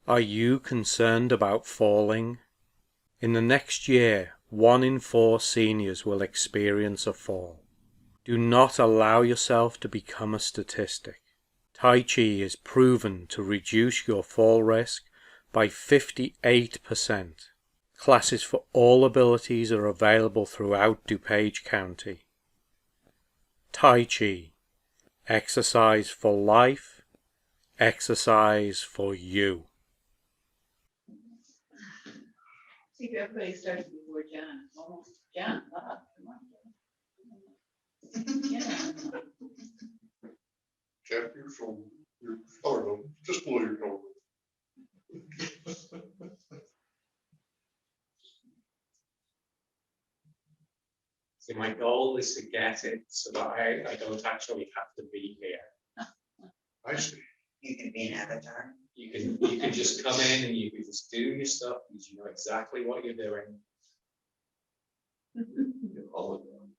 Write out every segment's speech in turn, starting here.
Are you concerned about falling? In the next year, 1 in 4 seniors will experience a fall. Do not allow yourself to become a statistic. Tai Chi is proven to reduce your fall risk by 58%. Classes for all abilities are available throughout DuPage County. Tai Chi. Exercise for life. Exercise for you. I think everybody starts before John. Almost John. Come on. Tap your shoulder, your collarbone, just below your collarbone. So my goal is to get it so that I don't actually have to be here. I see. You can be an avatar. You can just come in and you can just do your stuff because you know exactly what you're doing. You call it one.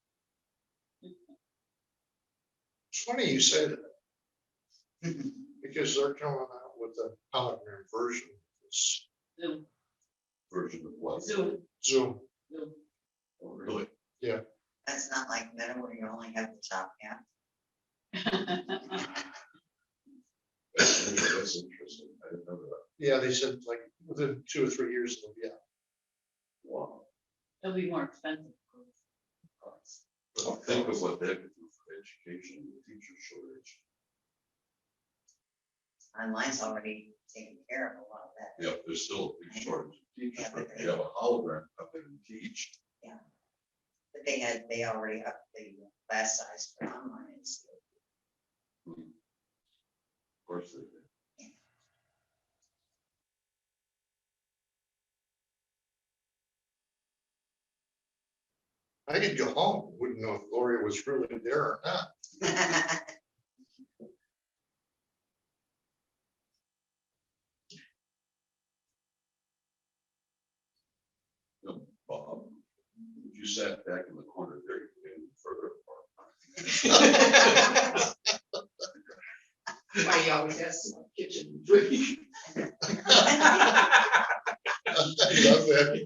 It's funny you say that. Because they're coming out with a hologram version of this Zoom. version of what? Zoom. Zoom. Zoom. Oh, really? Yeah. That's not like Meta where you only have the top half. That's interesting. I didn't know that. Yeah, they said like within 2 or 3 years it'll be out. Wow. It'll be more expensive. Of course. But think of what they could do for education and the teacher shortage. Online's already taken care of a lot of that. Yeah, there's still a big shortage of teachers, Yeah, but but if you have a hologram come in and teach. But they already upped the class size for online. Of course they did. I could go home, wouldn't know if Gloria was really there or not. Bob, you sat back in the corner there, you further apart. Why you always have some kitchen drink. I love that.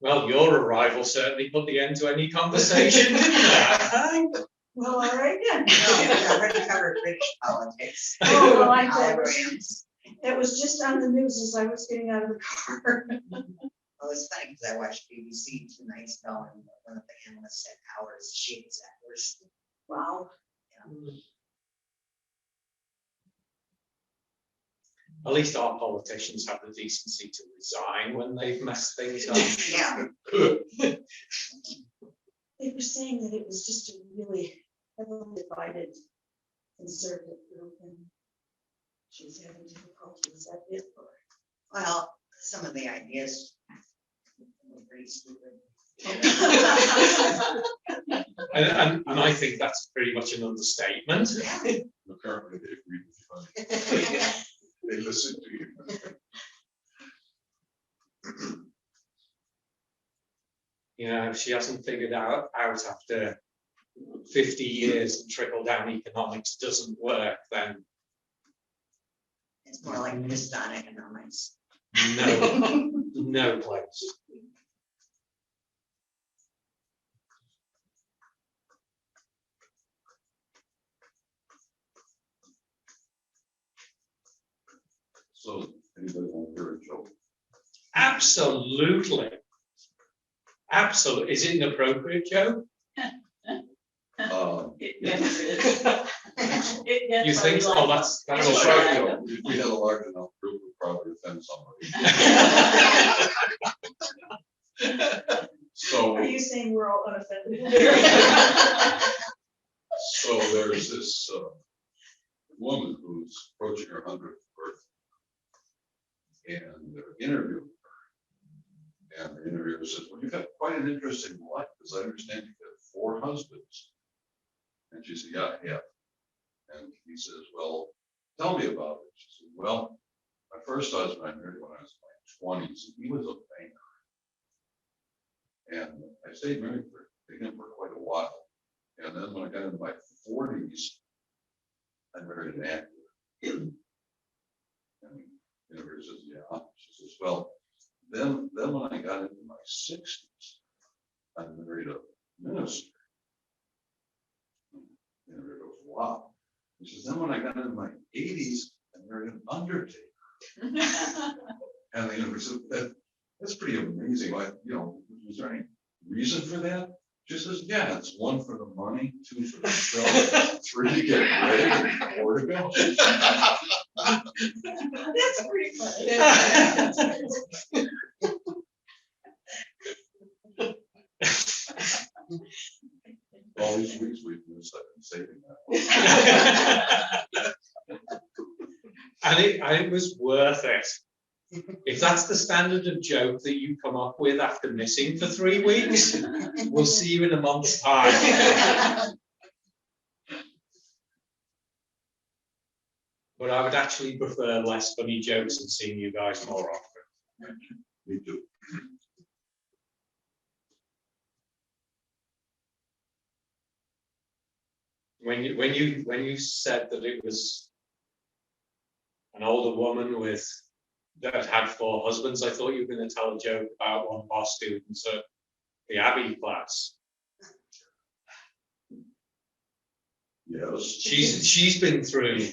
Well, your arrival certainly put the end to any conversation, didn't it? Well, all right then. I already covered British politics. Oh, well, I did. Holograms. It was just on the news as I was getting out of the car. Well, it's funny because I watched BBC 2 nights ago and one of the analysts said hours, she was hours. Wow. At least our politicians have the decency to resign when they've messed things up. Yeah. They were saying that it was just a really heavily divided conservative group and she was having difficulties. That it for her. Well, some of the ideas were pretty stupid. And I think that's pretty much an understatement. Apparently they agree with you. They listen to you. You know, if she hasn't figured out after 50 years that trickle down economics doesn't work, then It's more like just on economics. no place. So anybody want to hear a joke? Absolutely. Absolutely. Is it an appropriate joke? It never is. You think so? That's That's a a short short joke. joke. If we had a large enough group, we'd probably offend somebody. So, Are you saying we're all unoffended? so there's this woman who's approaching her 100th birthday. And they're interviewing her. And the interviewer says, well, you've got quite an interesting life, because I understand you've got 4 husbands. And she said, yeah, I have. And he says, well, tell me about it. She said, well, my first husband I married when I was in my 20s. He was a banker. And I stayed married for him for quite a while. And then when I got into my 40s, I married an actor. And he says, yeah. She says, well, then when I got into my 60s, I married a minister. And it goes, wow. He says, then when I got into my 80s, I married an undertaker. And the universe said, that's pretty amazing. Like, is there any reason for that? She says, yeah, it's 1 for the money, 2 for the show, 3 to get ready, and 4 to go. That's pretty funny. All these weeks we've missed, I've been saving that. And it was worth it. If that's the standard of joke that you come up with after missing for 3 weeks, we'll see you in a month's time. But I would actually prefer less funny jokes and seeing you guys more often. Me too. When you said that it was an older woman that had 4 husbands, I thought you were going to tell a joke about one of our students at the Abbey class. Yes. She's been through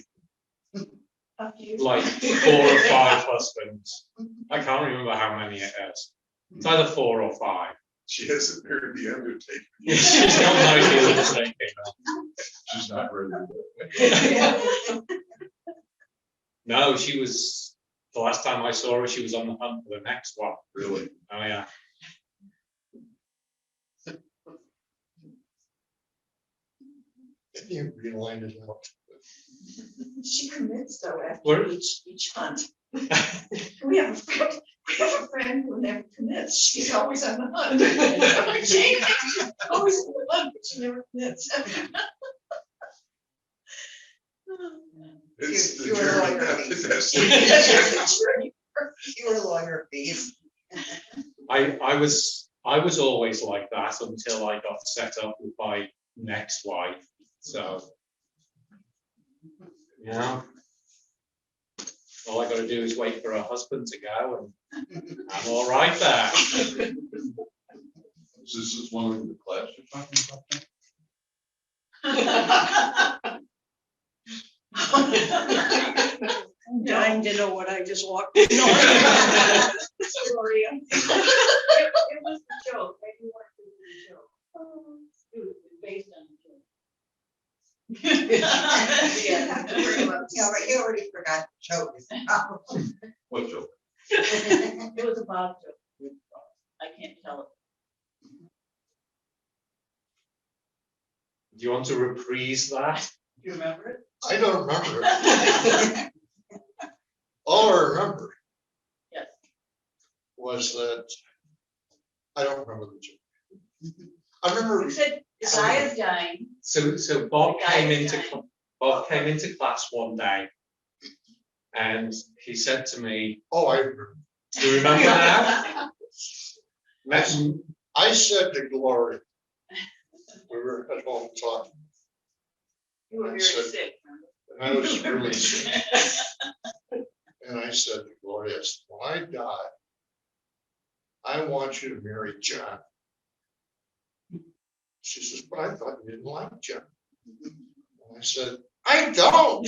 A few. like 4 or 5 husbands. I can't remember how many it is. It's either 4 or 5. She hasn't married the undertaker. She's not married the undertaker. She's not ready. No, she was, the last time I saw her, she was on the hunt for the next one. Really? Oh yeah. You realigned it out. She commits though after What? each hunt. We have a friend who never commits. She's always on the hunt. She's always on the hunt, but she never commits. It's the You were journey. like her. That's You were lawyer fees. I was always like that until I got set up with my next wife. So yeah. All I got to do is wait for her husband to go, and I'm all right there. This is one of the class you're talking about. I'm dying to know what I just walked in on. Sorry. It was a joke, I didn't want it to be a joke. It was based on a joke. Yeah, but you already forgot the joke. is the problem. What joke? It was a Bob joke. I can't tell it. Do you want to reprise that? Do you remember it? I don't remember it. All I remember Yes. was that, I don't remember the joke. I remember, You said the guy is dying. So Bob The guy came is into dying. Bob came into class one day, and he said to me, oh, I remember. "Do you remember now?" I said to Gloria, we were at home talking, You were very Said- sick. and I was really sick. And I said to Gloria, when I die, I want you to marry John. She says, but I thought you didn't like John. And I said, I don't.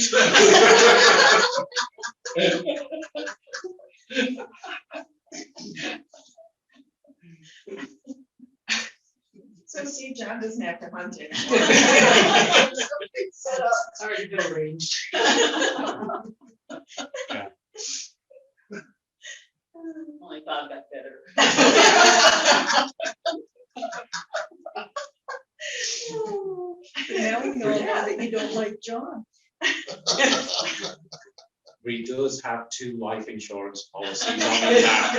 So see, John doesn't have to hunt it. Set up. Already been arranged. Only Bob got better. Now we know that you don't like John. He does have 2 life insurance policies on him now.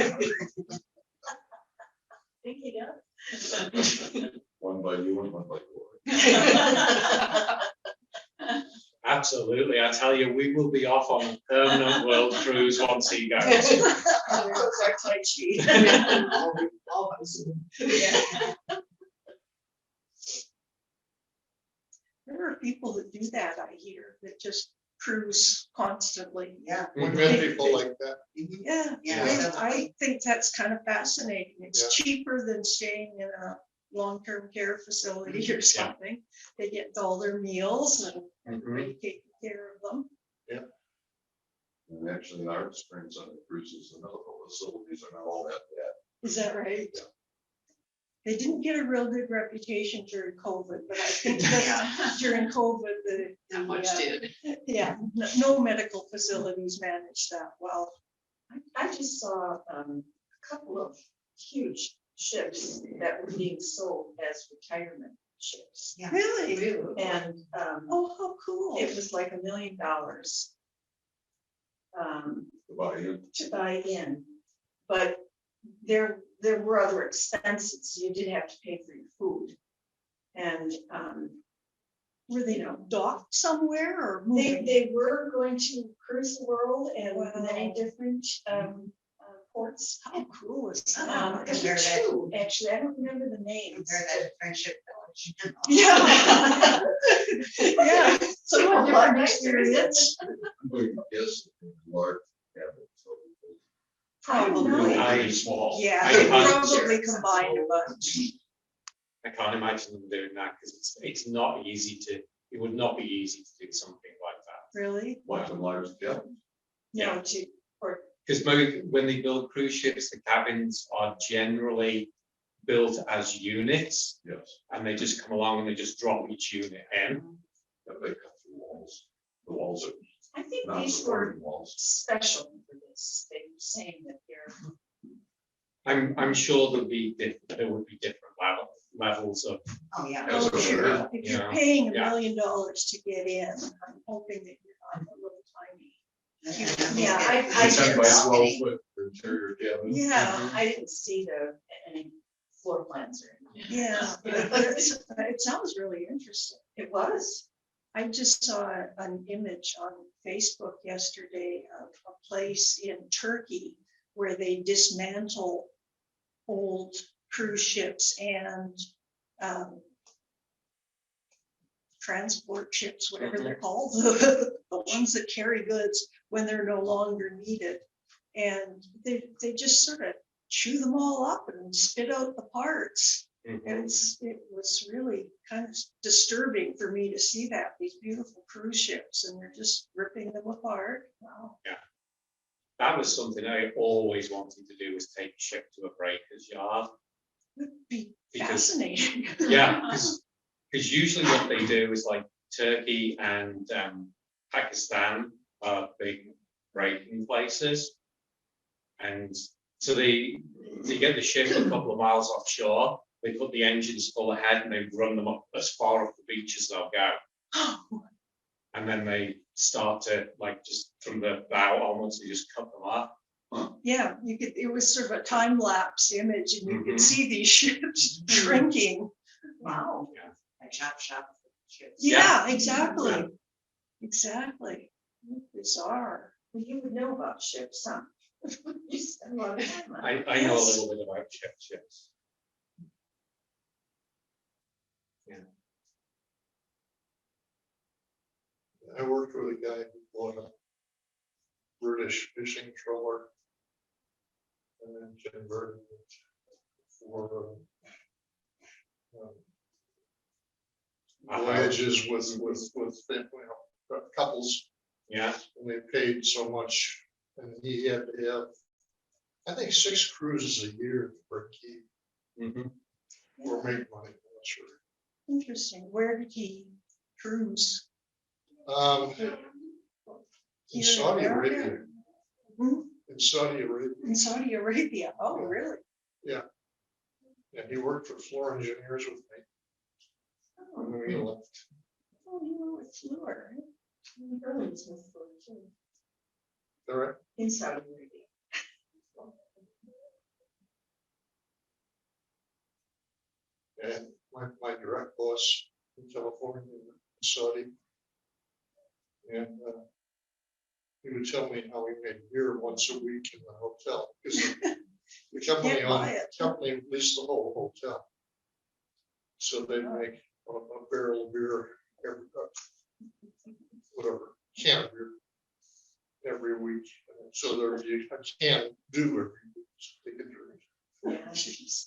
Think he does? One by you and one by Gloria. Absolutely. I tell you, we will be off on a permanent world cruise once he goes. That's our Tai Chi. Almost. Yeah. There are people that do that, I hear, that just cruise constantly. Yeah. We met people like that. Yeah, Yeah. I think that's kind of fascinating. It's cheaper than staying in a long-term care facility or something. They get all their meals and everybody taking care of them. And actually, our experience on the cruises and medical facilities are not all that bad. Is that right? They didn't get a real good reputation during COVID, but I think that during COVID, Not much did. no medical facilities managed that well. I just saw a couple of huge ships that were being sold as retirement ships. Yeah. Really? And Oh, how cool. it was like $1 million About you. to buy in. But there were other expenses. You did have to pay for your food. And Were they docked somewhere or they, moving? they were going to cruise the world and Wow. many different ports. How cool is that? There were two, actually, I don't remember the names. Compare that to Friendship Village. Yeah. Yeah, so a different Nice experience. I'm going to guess large cabin. So Probably. really small. Yeah, I they can't- probably combined a bunch. I can't imagine them doing that because it's not easy to, it would not be easy to do something like that. Really? Like a large cabin. No, to, or, Because when they build cruise ships, the cabins are generally built as units Yes. and they just come along and they just drop each unit in. That they cut through walls. The walls are I think not these were supporting walls. special for this. They were saying that they're. I'm sure there would be different levels of, Oh, yeah. As oh, a sure, result, if you're yeah. paying $1 Yeah. million to get in, I'm hoping that you're not a little tiny. Yeah, I A 10 by didn't 12 see- foot interior cabin. Yeah, I didn't see any floor plans or anything. yeah, but it sounds really interesting. It was. I just saw an image on Facebook yesterday of a place in Turkey where they dismantle old cruise ships and transport ships, whatever they're called, the ones that carry goods when they're no longer needed. And they just sort of chew them all up and spit out the parts. And it was really kind of disturbing for me to see that, these beautiful cruise ships, and they're just ripping them apart. Wow. that was something I always wanted to do, was take a ship to a breaker's yard. Would be Because- fascinating. Yeah, because usually what they do is like Turkey and Pakistan are big breaking places. And so they get the ship a couple of miles offshore, they put the engines full ahead and they run them up as far off the beach as they'll go. And then they start to, like, just from the bow onwards, they just cut them off. Yeah, it was sort of a time lapse image and you could Mhm. see these ships shrinking. Wow. Like shop. Ships. Yeah, exactly. Yeah. Exactly. Bizarre. Well, you would know about ships, huh? You spend a lot of time on it. I know a Yes. little bit about ships. I worked with a guy who bought a British fishing trawler. And then converted it for voyages with couples, Yeah, and they paid so much, and he had to have, I think, 6 cruises a year to break even or make money, I'm not sure. Interesting. Where did he cruise? In Here in Saudi America? Arabia, Hmm? in Saudi Arabia, In Saudi Arabia. Oh, Yeah. really? and he worked for floor engineers with me, and then he left. Oh, you were with Fleur. Berlin's with Fleur, too, All right, in Saudi Arabia. and my direct boss in California, in Saudi, And he would tell me how he made beer once a week in the hotel, because the company Can't buy it. company leased the whole hotel. So they'd make a barrel of beer every, whatever, can of beer every week. So there'd be a can do every week, so they could drink. Yeah, jeez.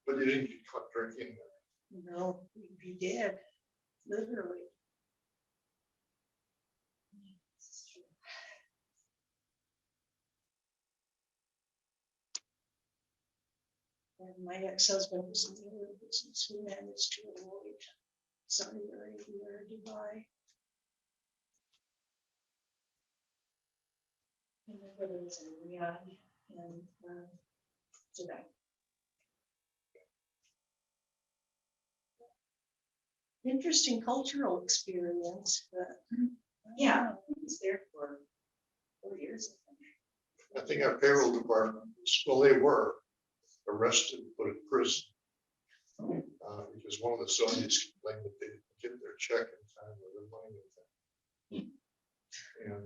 But you didn't get caught drinking. No, you'd be dead, literally. And my ex-husband was in the oil business. We managed to avoid Saudi Arabia or Dubai. And my brother was in Riyadh and Dubai. Interesting cultural experience, but Yeah, I was there for 4 years. I think our payroll department, well, they were arrested, put in prison. Because one of the Saudis complained that they didn't get their check in time or their money in time. And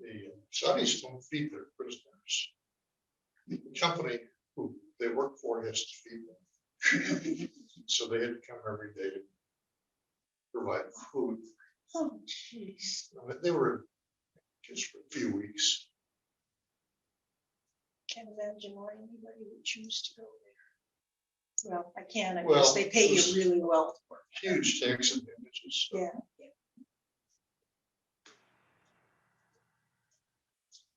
the Saudis don't feed their prisoners. The company who they work for has to feed them. So they had to come every day to provide food. oh, jeez. They were just for a few weeks. Can't imagine why anybody would choose to go there. Well, I can, I Well, guess they pay you there's really well for it. Huge tax advantages. Yeah.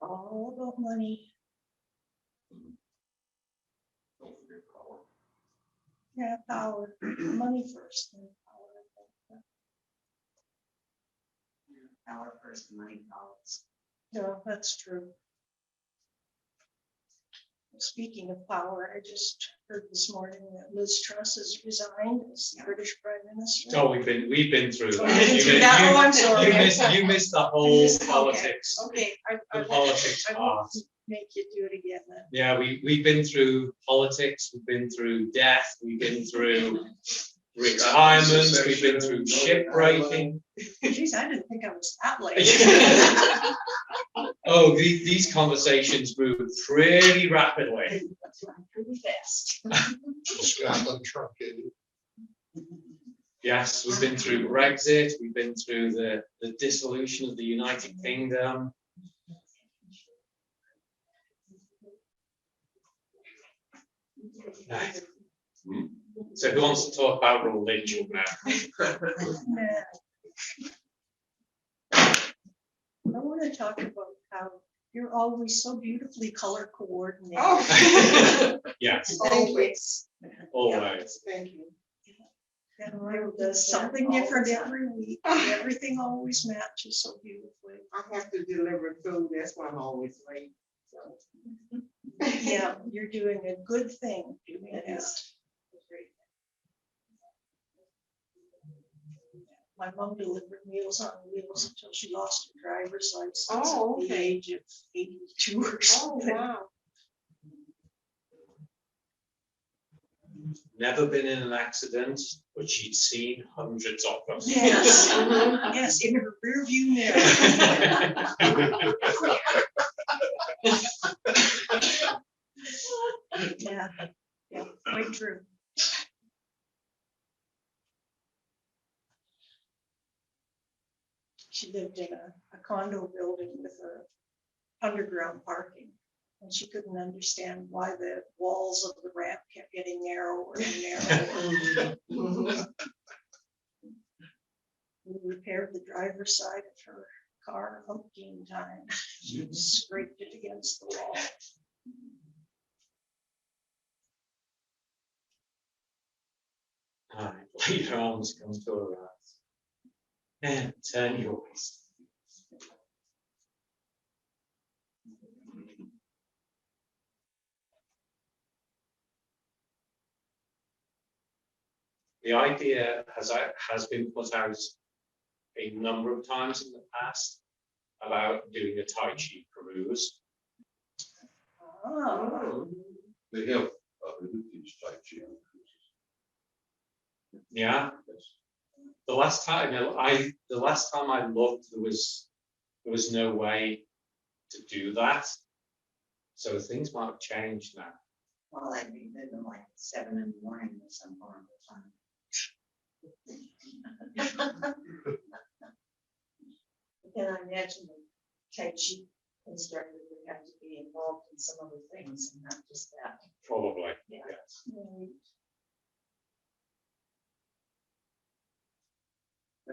All about money. Don't forget power. Yeah, power, money first, then power. Power first, money follows. No, that's true. Speaking of power, I just heard this morning that Liz Truss has resigned as the British Prime Minister. Oh, we've been through Oh, that. you've been You through mi- that? you- Oh, I'm sorry. You missed the whole Okay, politics, Okay, the I politics won't part. make you do it again then. Yeah, we've been through politics, we've been through death, we've been through retirement, we've been through shipbreaking. Geez, I didn't think I was that late. Oh, these conversations move pretty rapidly. Pretty fast. Scotland truncated. Yes, we've been through Brexit, we've been through the dissolution of the United Kingdom. So who wants to talk about religion now? Nah. I want to talk about how you're always so beautifully color coordinated. Yes, Always. always. Thank you. And there does something different every week. and Everything always matches so beautifully. I have to deliver food, that's why I'm always late. So. Yeah, you're doing a good thing doing that. My mom delivered Meals on Wheels until she lost her driver's license Oh, at the okay. age of 82 or Oh, something. wow. Never been in an accident, but she'd seen hundreds of them. Yes, yes, in her rear view mirror. Yeah, yeah, quite true. She lived in a condo building with a underground parking. And she couldn't understand why the walls of the ramp kept getting narrower and narrower. We repaired the driver's side of her car umpteen times. She scraped it against the wall. Your arms come to a rise. And turn yours. The idea has been put out a number of times in the past about doing a Tai Chi cruise. Oh, They have, they do teach Tai Chi on cruises. Yeah, Yes. the last time I looked, there was no way to do that. So things might have changed now. Well, I'd be living like 7 in the morning or some horrible time. Then I imagine the Tai Chi instructor would have to be involved in some other things and not just that. Probably. Yeah. Yes.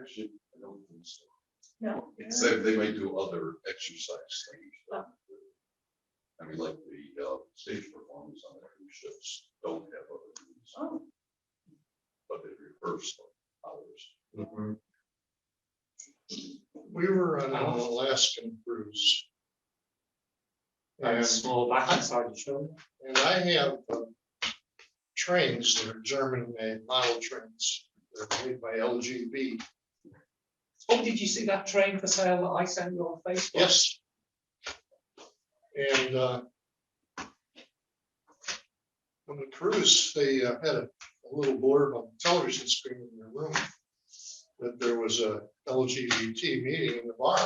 Actually, I don't think so. No. Except they may do other exercise things. Oh. I mean, like the stage performance on the cruise ships don't have other things, Oh, but they rehearse hours. Mhm. We were on an Alaskan cruise. And And, small back inside the shoulder. and I have trains that are German made model trains. They're made by LGB. Oh, did you see that train for sale that I sent you on Facebook? Yes. And on the cruise, they had a little board on the television screen in their room that there was a LGBT meeting in the bar.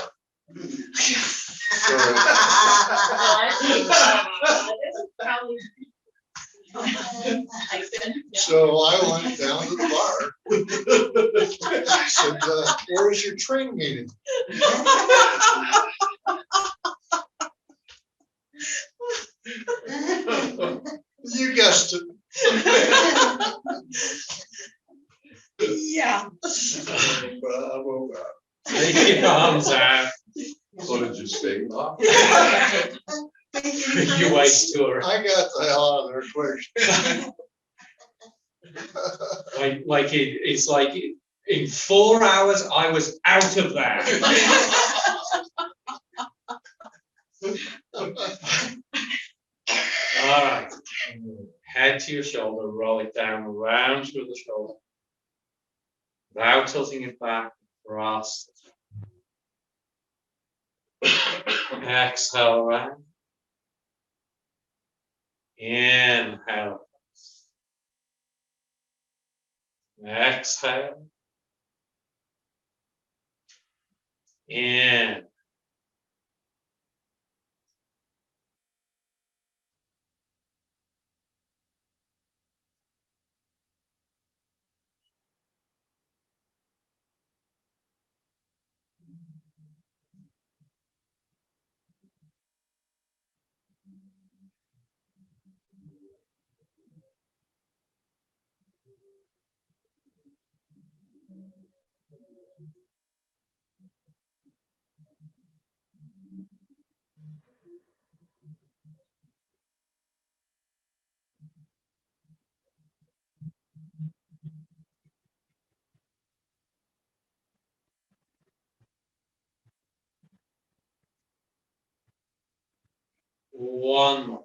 So So I went down to the bar. I said, where was your train meeting? You guessed it. Yeah. Bravo. Take your arms out. So did you stay up? You waste tour. I got the hell out of there quick. It's like in 4 hours I was out of there. All right. Head to your shoulder, roll it down, round through the shoulder. Without tilting it back, across. Exhale, round. Inhale. Exhale. In. One more.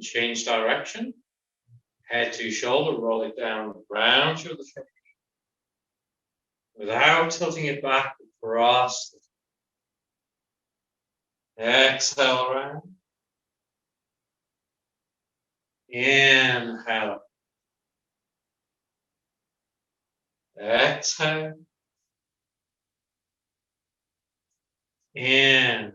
Change direction. Head to shoulder, roll it down, round through the shoulder. Without tilting it back, across. Exhale around. Inhale. Exhale. In.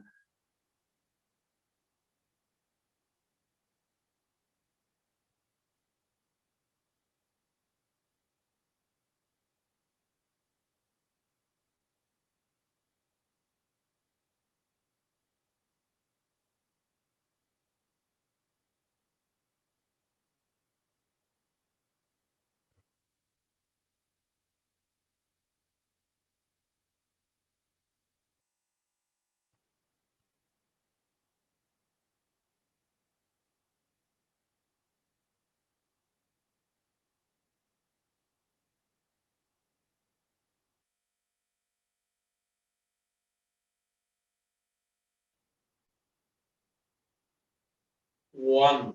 One.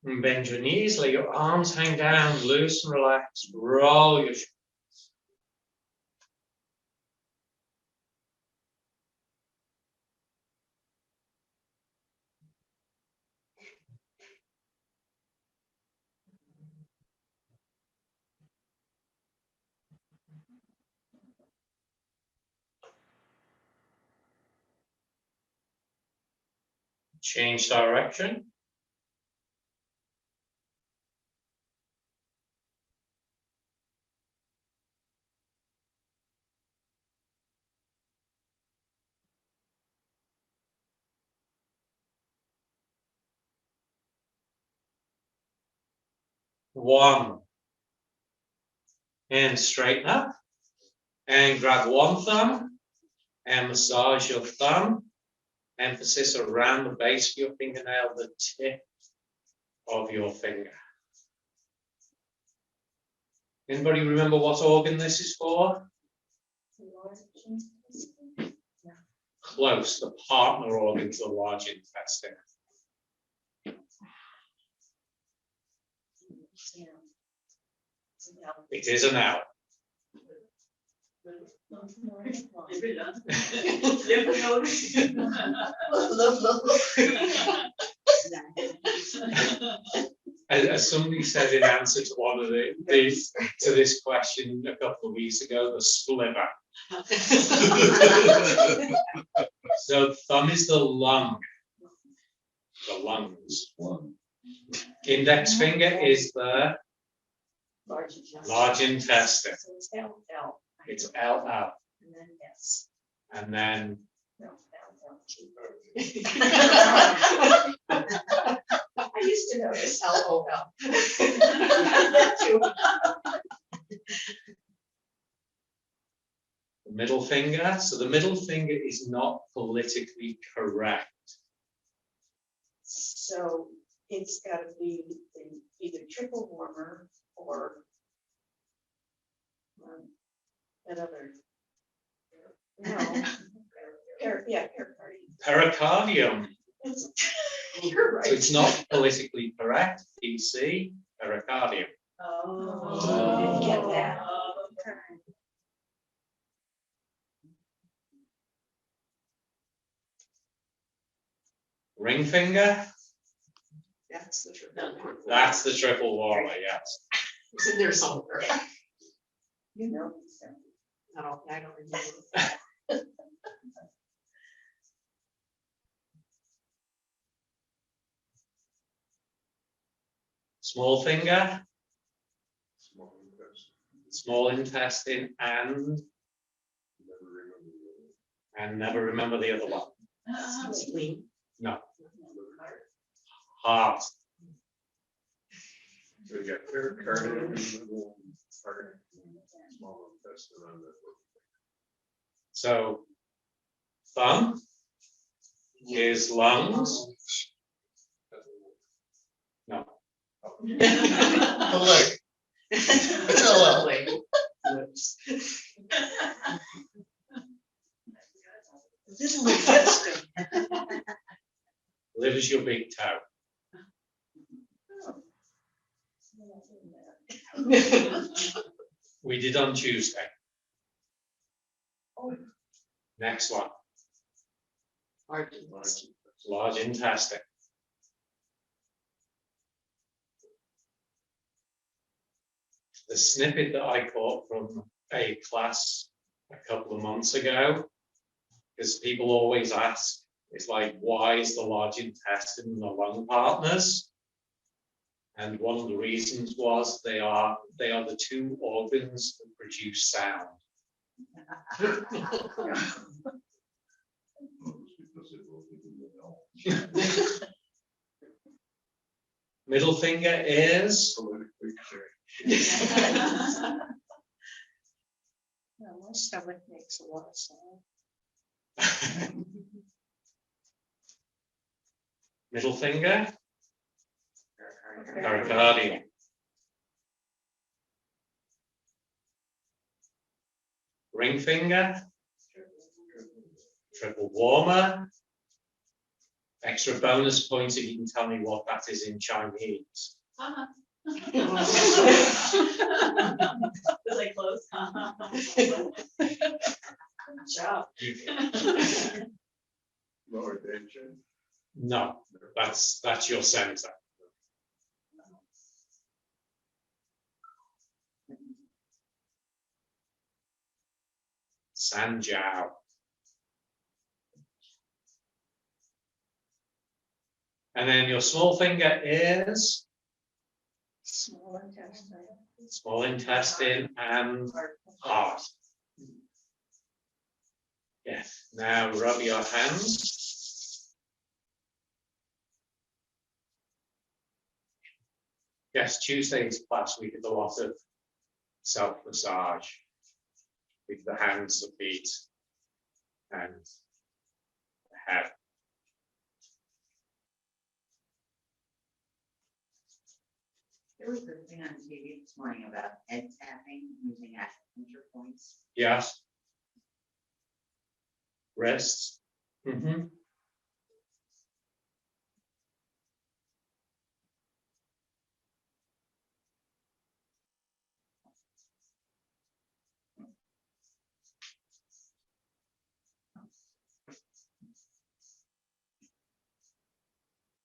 And bend your knees, let your arms hang down, loose and relax, roll your shoulders. Change direction. One. And straighten up. And grab one thumb and massage your thumb. Emphasis around the base of your fingernail, the tip of your finger. Anybody remember what organ this is for? Close, the partner organ to the large intestine. It is an L. As somebody said in answer to one of this question a couple of weeks ago, the sliver. So thumb is the lung, the lungs. Index finger is the large intestine. So it's L. It's LL. And then S. And then No, L. I used to know this LOL. the middle finger. So the middle finger is not politically correct. So it's got to be either triple warmer or that other. No. Pericardium. You're right. So it's not politically correct. PC, pericardium. Oh, didn't get that. Ring finger. That's the triple. That's the triple warmer, yes. It's in there somewhere. You know. I don't remember. Small finger, Small intestine. small intestine, and Never remember the other. never remember the other one. Spleen. No. Heart. So you got pericardium, middle, heart, small intestine on the. So thumb is lungs. No. The leg. It's LL. Little intestine. Liver's your big toe. We did on Tuesday. Next one, large intestine. The snippet that I caught from a class a couple of months ago, because people always ask, it's like, why is the large intestine and the lung partners? And one of the reasons was they are the two organs that produce sound. Middle finger is Politically correct. My stomach makes a lot of sound. middle finger, pericardium. Ring finger, triple warmer. Extra bonus points if you can tell me what that is in Chinese. Was I close? Good job. Lower digestion. No, that's your center. Sanjiao. And then your small finger is Small intestine. small intestine and heart. Yes, now rub your hands. Yes, Tuesday's class we did a lot of self-massage with the hands, the feet, and the head. There was a thing on TV this morning about head tapping using acupuncture points. Yes. Wrists. Mm-hmm.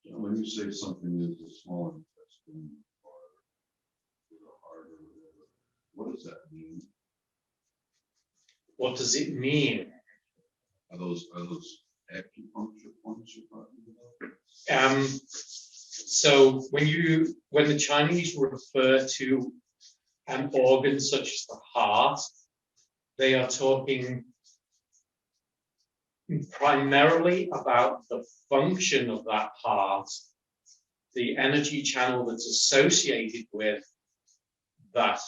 When you say something is a small intestine or the heart or whatever, what does that mean? What does it mean? Are those acupuncture points you're talking about? So when the Chinese refer to an organ such as the heart, they are talking primarily about the function of that heart, the energy channel that's associated with that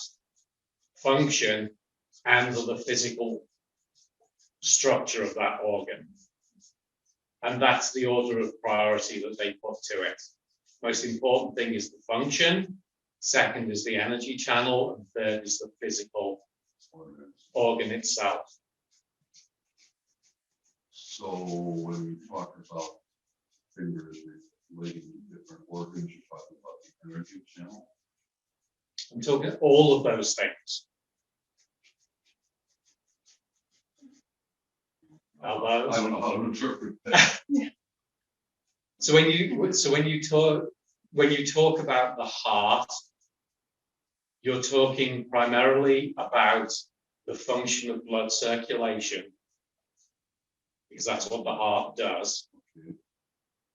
function, and the physical structure of that organ. And that's the order of priority that they put to it. Most important thing is the function, second is the energy channel, and third is the physical organ itself. So when we talk about fingers relating to different organs, you're talking about the energy channel? I'm talking all of those things. Elbows. I don't know how to interpret that. So when you talk about the heart, you're talking primarily about the function of blood circulation, because that's what the heart does. Okay.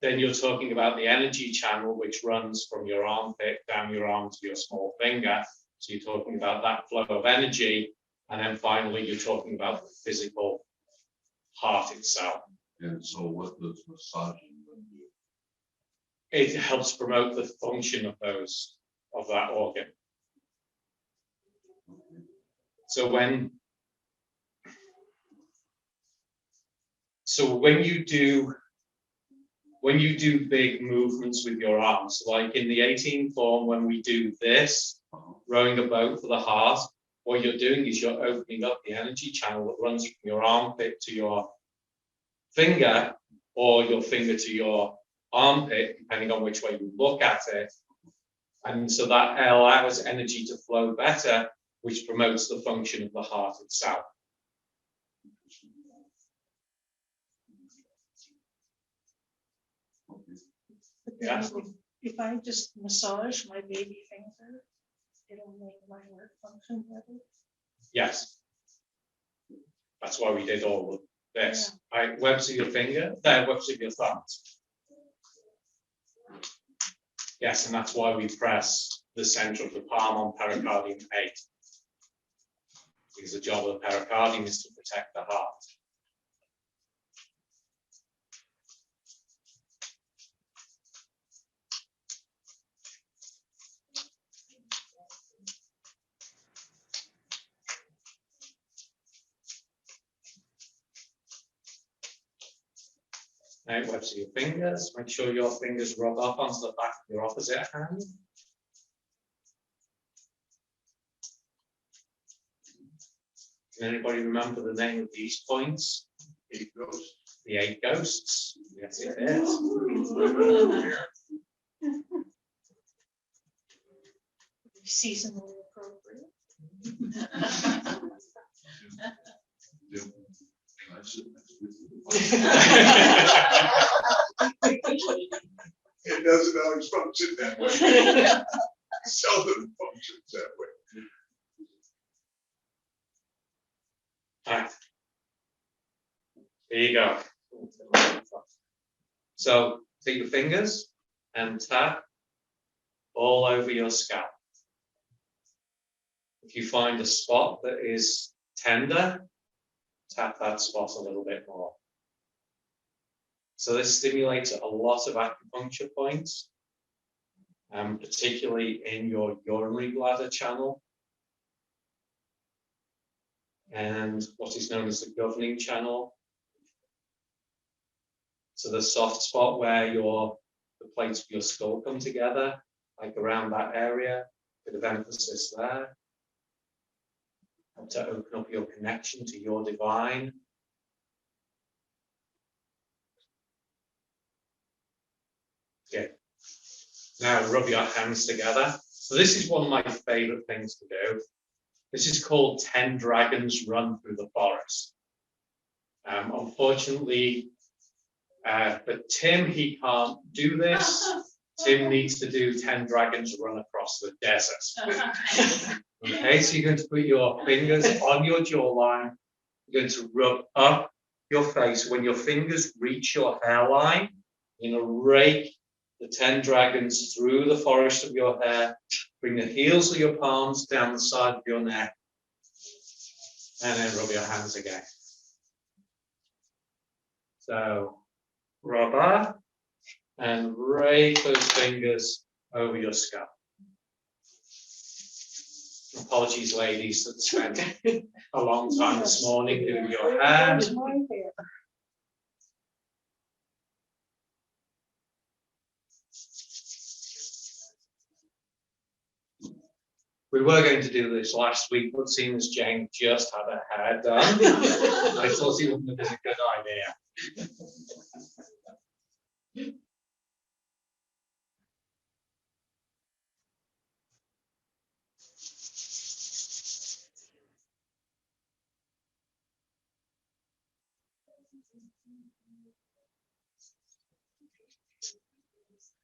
Then you're talking about the energy channel, which runs from your armpit down your arm to your small finger. So you're talking about that flow of energy. And then finally, you're talking about the physical heart itself. And so what does massaging do? It helps promote the function of that organ. So when you do big movements with your arms, like in the 18 form, when we do this, rowing a boat for the heart, what you're doing is you're opening up the energy channel that runs from your armpit to your finger, or your finger to your armpit, depending on which way you look at it. And so that allows energy to flow better, which promotes the function of the heart itself. But then if I just massage my baby finger, it'll make my work function better. Yes. That's why we did all of this. Right, webs of your finger, there, webs of your thumbs. Yes, and that's why we press the center of the palm on pericardium 8. Because the job of the pericardium is to protect the heart. Now, webs of your fingers. Make sure your fingers rub up onto the back of your opposite hand. Can anybody remember the name of these points? 8 ghosts. The 8 ghosts. Yes, it is. Seasonally appropriate. Can I sit next to you? It doesn't always function that way. Seldom functions that way. Right. There you go. So take your fingers, and tap all over your scalp. If you find a spot that is tender, tap that spot a little bit more. So this stimulates a lot of acupuncture points, particularly in your urinary bladder channel and what is known as the governing channel. So the soft spot where the plates of your skull come together, like around that area, bit of emphasis there. Help to open up your connection to your divine. Okay. Now rub your hands together. So this is one of my favorite things to do. This is called 10 Dragons Run Through the Forest. Unfortunately, but Tim, he can't do this. Tim needs to do 10 dragons run across the desert. Okay, so you're going to put your fingers on your jawline. You're going to rub up your face. When your fingers reach your hairline, you're going to rake the 10 dragons through the forest of your hair. Bring the heels of your palms down the side of your neck. And then rub your hands again. So, rub up and rake those fingers over your scalp. Apologies, ladies, that spent a long time this morning doing your hair. We were going to do this last week, but seeing as Jane just had her hair done, I thought it wouldn't have been a good idea.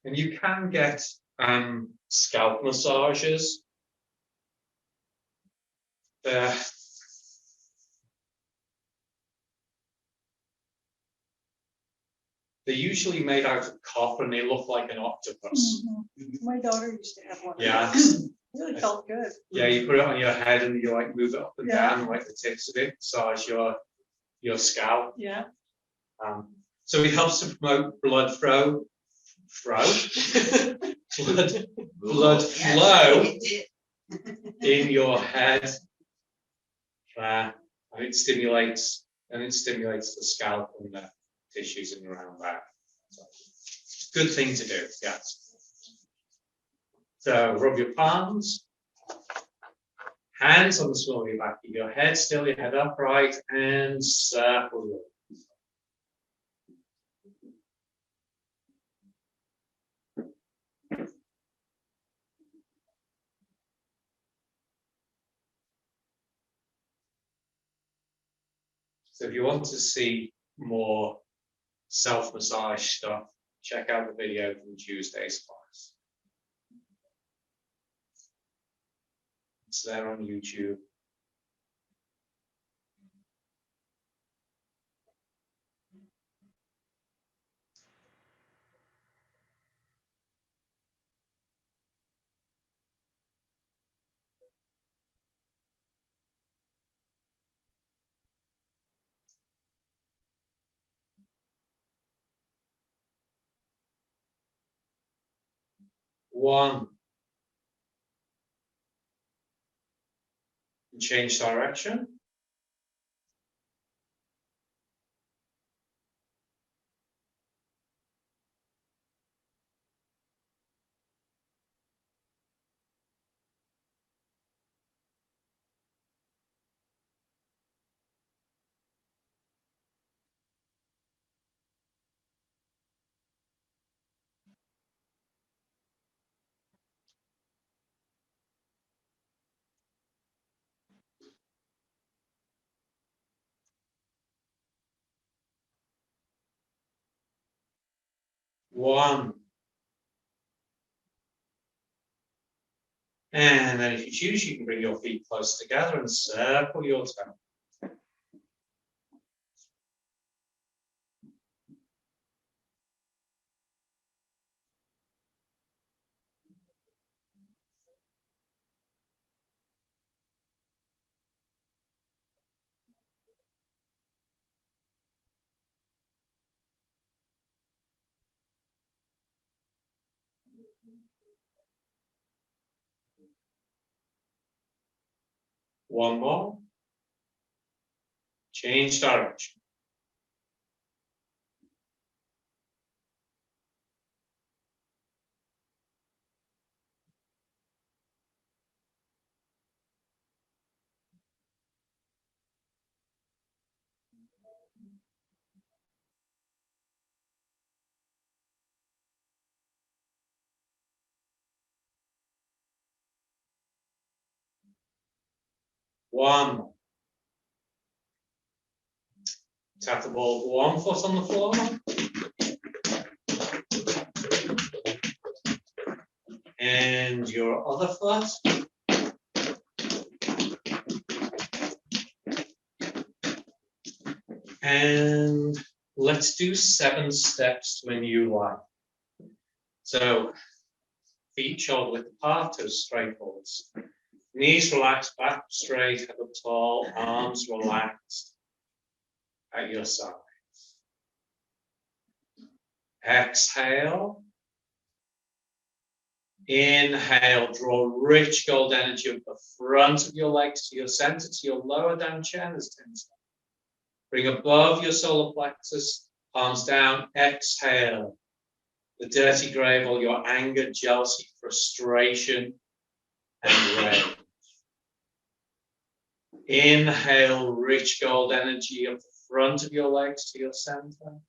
And you can get scalp massages. They're usually made out of copper and they look like an octopus. My daughter used to have one. Yeah. Really felt good. Yeah, you put it on your head and you like move it up and Yeah. down, like the tips of it, massage your scalp. Yeah. So it helps to promote blood flow. blood flow in your head. And it stimulates the scalp and the tissues in and around that. So, good thing to do, yes. So rub your palms, hands on the small of your back of your head, still your head upright, and circle. So if you want to see more self-massage stuff, check out the video from Tuesday's class. It's there on YouTube. One. Change direction. One. And then if you choose, you can bring your feet close together and circle your toe. One more. Change direction. One more. Tap the ball with one foot on the floor. And your other foot. And let's do 7 steps to a new life. So, feet shoulder width apart, toes straight forwards. Knees relaxed, back straight, head up tall, arms relaxed at your sides. Exhale. Inhale, draw rich gold energy up the front of your legs to your center, to your lower down chin as tension. Bring above your solar plexus, palms down, exhale. The dirty grey of all your anger, jealousy, frustration, and rage. Inhale, rich gold energy up the front of your legs to your center.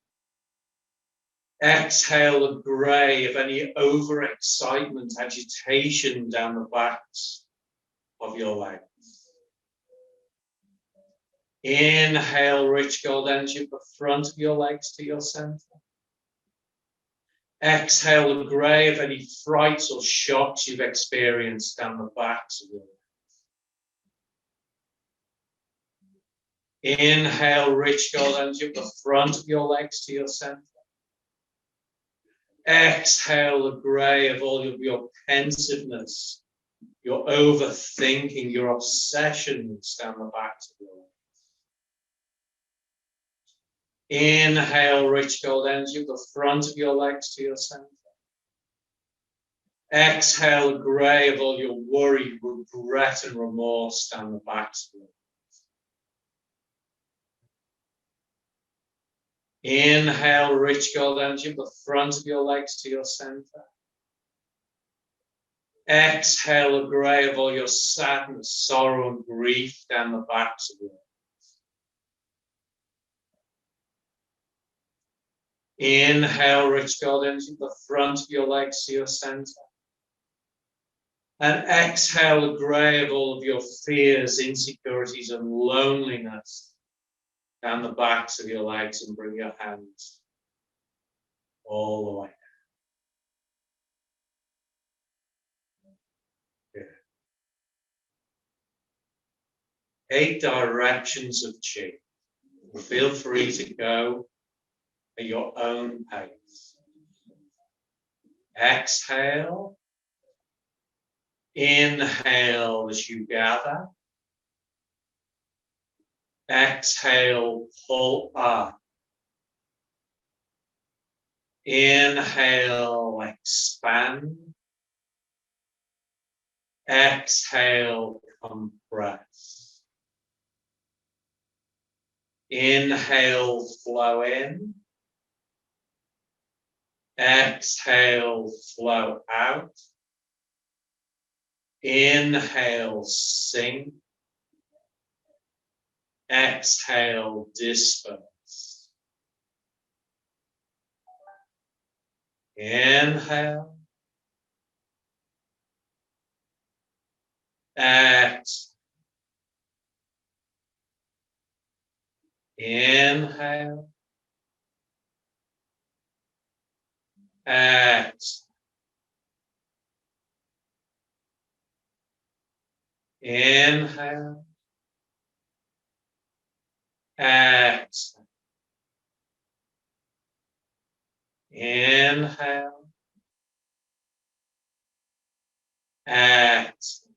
Exhale the grey of any overexcitement, agitation down the backs of your legs. Inhale rich gold energy up the front of your legs to your center. Exhale the grey of any frights or shocks you've experienced down the backs of your legs. Inhale rich gold energy up the front of your legs to your center. Exhale the grey of all of your pensiveness, your overthinking, your obsessions down the backs of your legs. Inhale rich gold energy up the front of your legs to your center. Exhale the grey of all your worry, regret and remorse down the backs of your legs. Inhale rich gold energy up the front of your legs to your center. Exhale the grey of all your sadness, sorrow and grief down the backs of your legs. Inhale rich gold energy up the front of your legs to your center. And exhale the grey of all of your fears, insecurities and loneliness down the backs of your legs, and bring your hands all the way down. Good. 8 directions of Qi. Feel free to go at your own pace. Exhale. Inhale as you gather. Exhale, pull up. Inhale, expand. Exhale, compress. Inhale, flow in. Exhale, flow out. Inhale, sink. Exhale, disperse. Inhale. Exhale. Inhale. Exhale. Inhale. Exhale. Inhale. Exhale.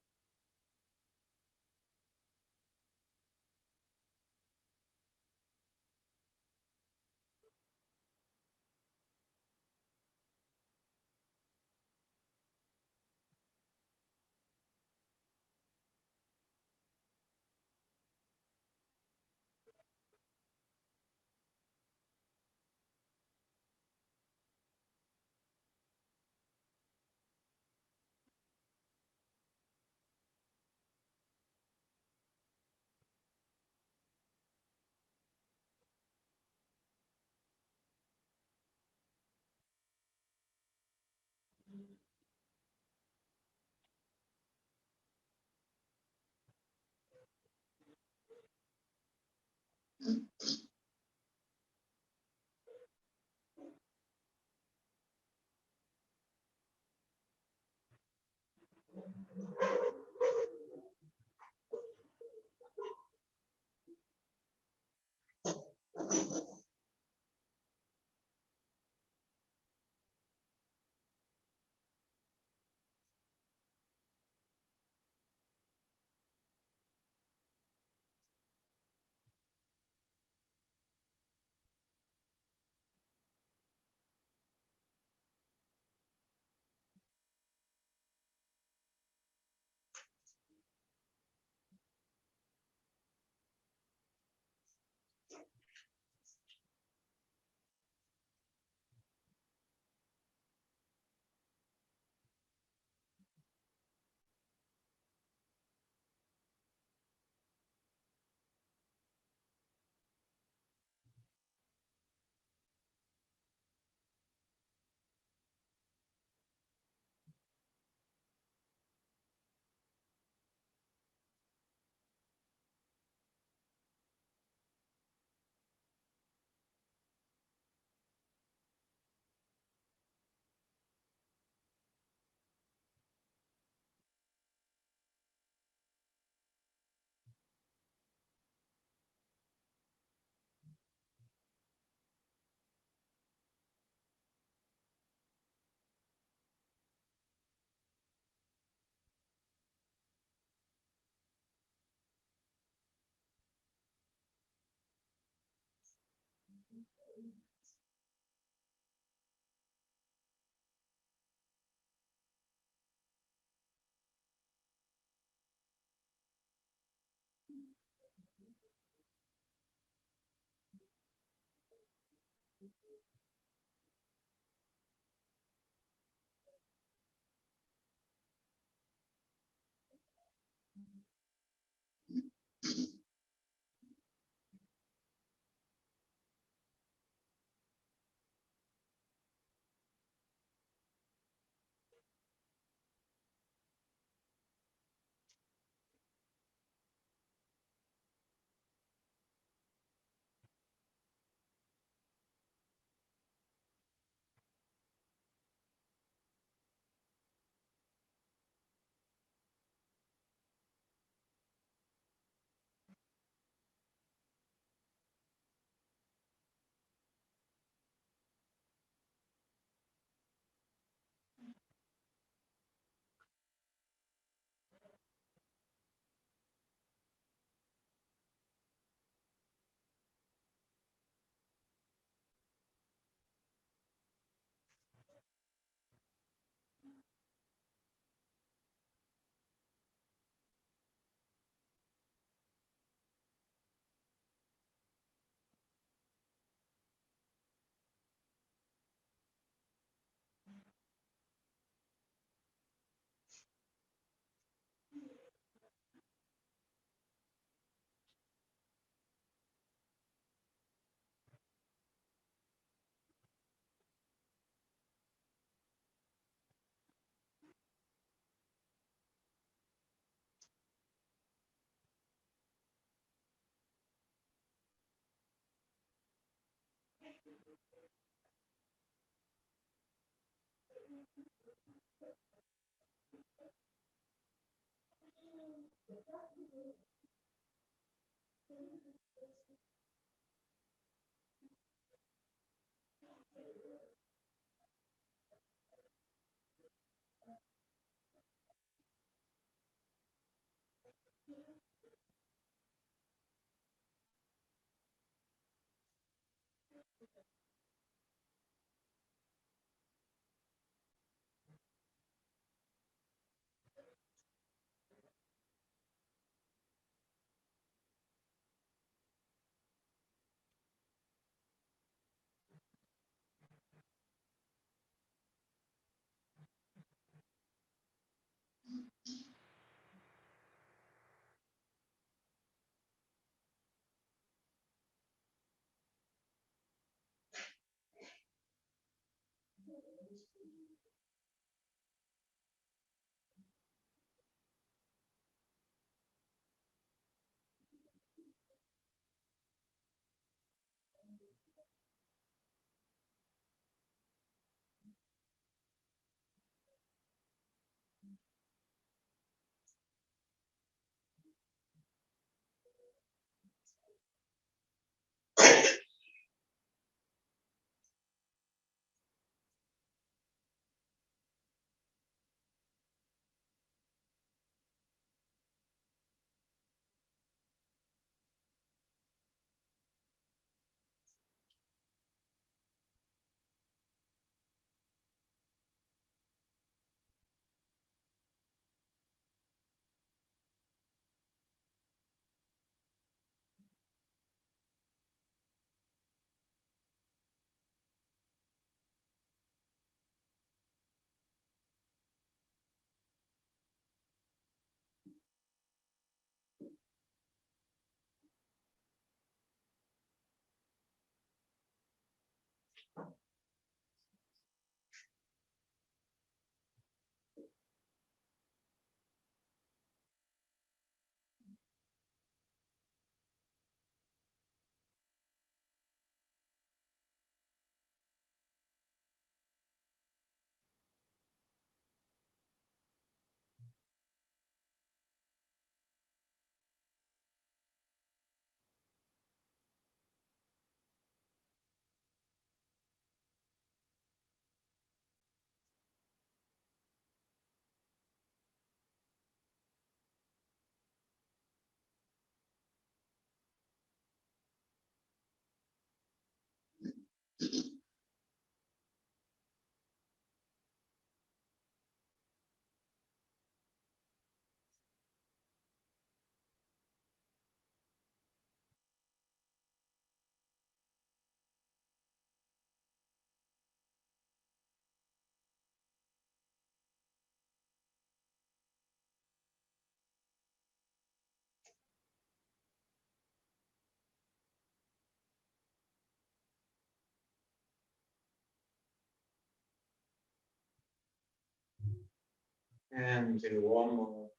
And do one more.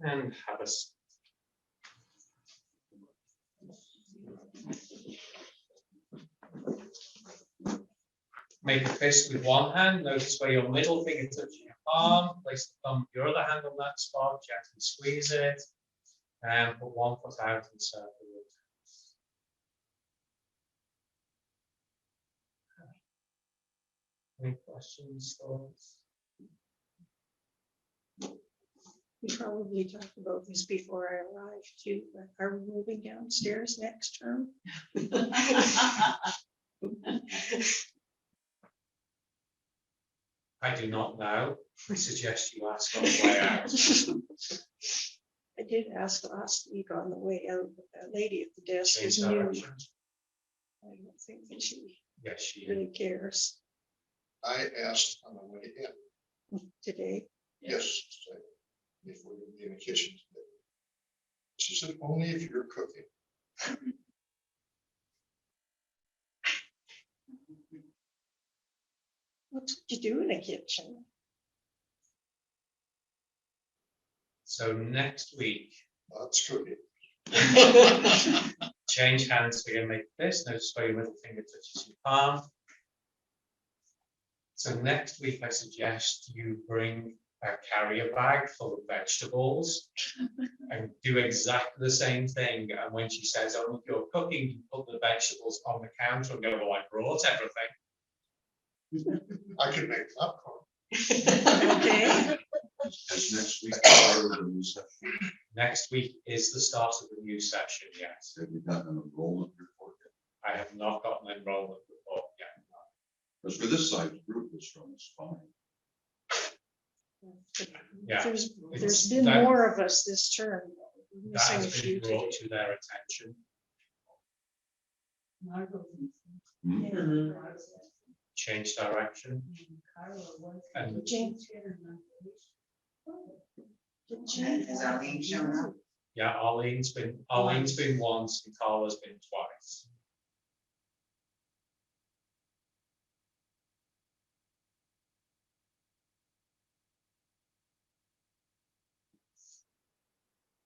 And have a make a fist with one hand. Notice where your middle finger touches your palm. Place the thumb of your other hand on that spot. Gently squeeze it. And put one foot out and circle it. Any questions, thoughts? We probably talked about this before I arrived too, but are we moving downstairs next term? I do not know. I suggest you ask on the way out. I did ask last week on the way out, but that lady at the desk is Change new. direction. I don't think that she Yes, she is. really cares I asked on the way in, today. yesterday, if we would be in the kitchen today. She said, only if you're cooking. What's what you do in a kitchen? So next week, That's cooking. change hands. We're going to make this. Notice where your middle finger touches your palm. So next week, I suggest you bring a carrier bag full of vegetables and do exactly the same thing. And when she says, oh, if you're cooking, you put the vegetables on the counter and go, well, I brought everything. I could make popcorn. Okay, As next week, part of the new session, Next week is the start of the new session, yes. have you gotten an enrollment report yet? I have not got an enrollment report yet. Because for this size group, this one is fine. Yeah, there's been that- more of us this term. We're That missing a has few been brought today. to their attention. Hmm? Change direction. And Jane- Is Arlene showing up? yeah, Arlene's been once and Carla's been twice.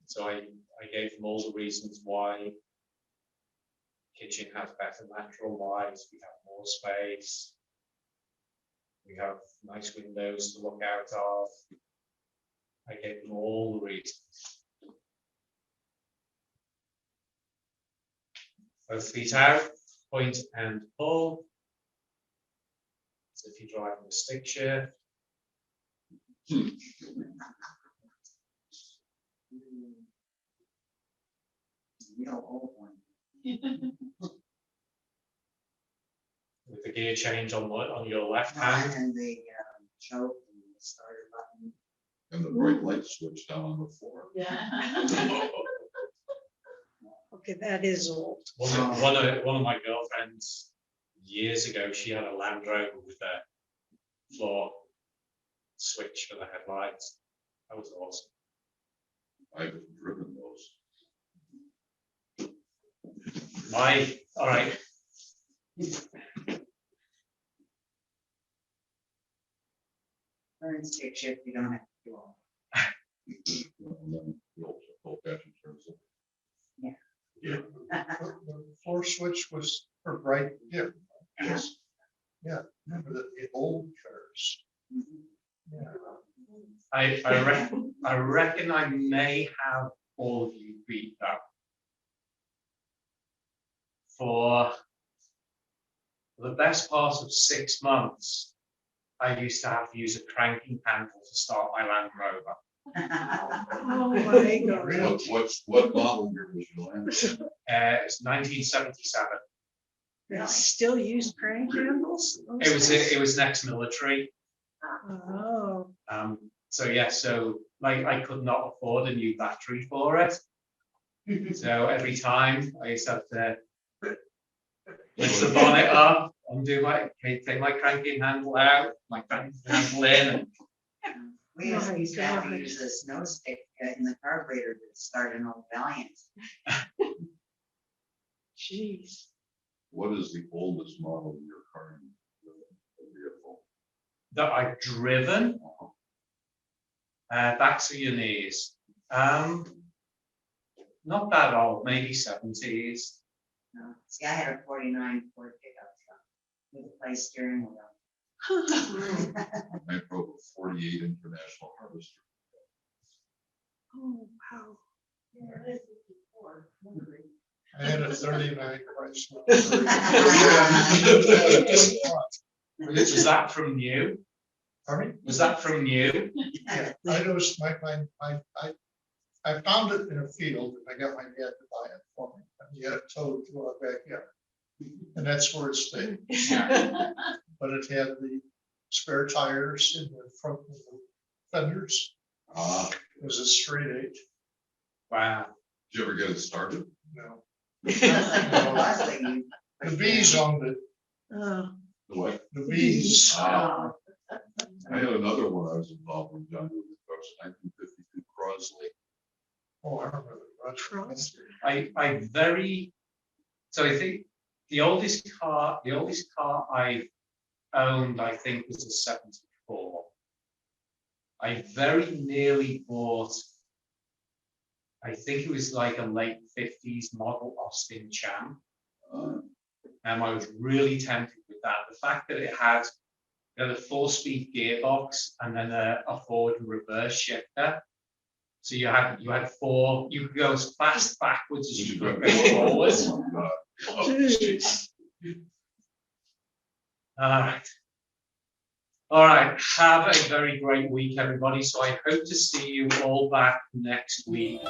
So I gave them all the reasons why kitchen has better natural light, we have more space. We have nice windows to look out of. I gave them all the reasons. Both feet out, point and pull. So if you're driving a stick shift. Real old one. With the gear change on your left hand. And the choke and the starter button. And the bright light switch down on the floor. Yeah. Okay, that is old. One of my girlfriends years ago, she had a Land Rover with a floor switch for the headlights. That was awesome. I've driven those. All right. Burn stick shift, you don't have to do all. And then the old fashioned terms of. Yeah. The floor switch was for bright dim. Yes. Yeah, remember the old cars. Yeah. I reckon I may have all of you beat that. For the best part of 6 months, I used to have to use a cranking handle to start my Land Rover. Oh, my God. What model year was your land? It's 1977. They still use crank handles? It was next military. Oh, So yeah, so like I could not afford a new battery for it. So every time I used to have to lift the bonnet up, take my cranking handle out, my cranking handle in. We used My to have to God. use a snow stick in the carburetor to start an old Valiant. jeez. What is the oldest model of your current vehicle? That I've driven. Backs of your knees. Not that old, maybe 70s. No. See, I had a 49 Ford pickup truck with a play steering wheel. I drove a 48 International Harvester. Oh, wow. I had a 39 Chrysler. Was that from you? Pardon me? Was that from you? Yeah, I was, I found it in a field and I got my dad to buy it for me. And he had it towed to our backyard. And that's where it stayed. But it had the spare tires in the front of the fenders. It was a straight eight. Wow. Did you ever get it started? No. The The bees owned it. Oh, The what? The bees. I had another one I was involved with, John, with the 1952 Crosley. Oh, I remember. Cross. I think the oldest car I owned, I think, was a 74. I very nearly bought, I think it was like a late 50s model Austin Champ. And I was really tempted with that. The fact that it had a 4-speed gearbox and then a forward and reverse shifter. So you had 4, you could go as fast backwards as you could go forwards. Jeez. All right. Have a very great week, everybody. So I hope to see you all back next week.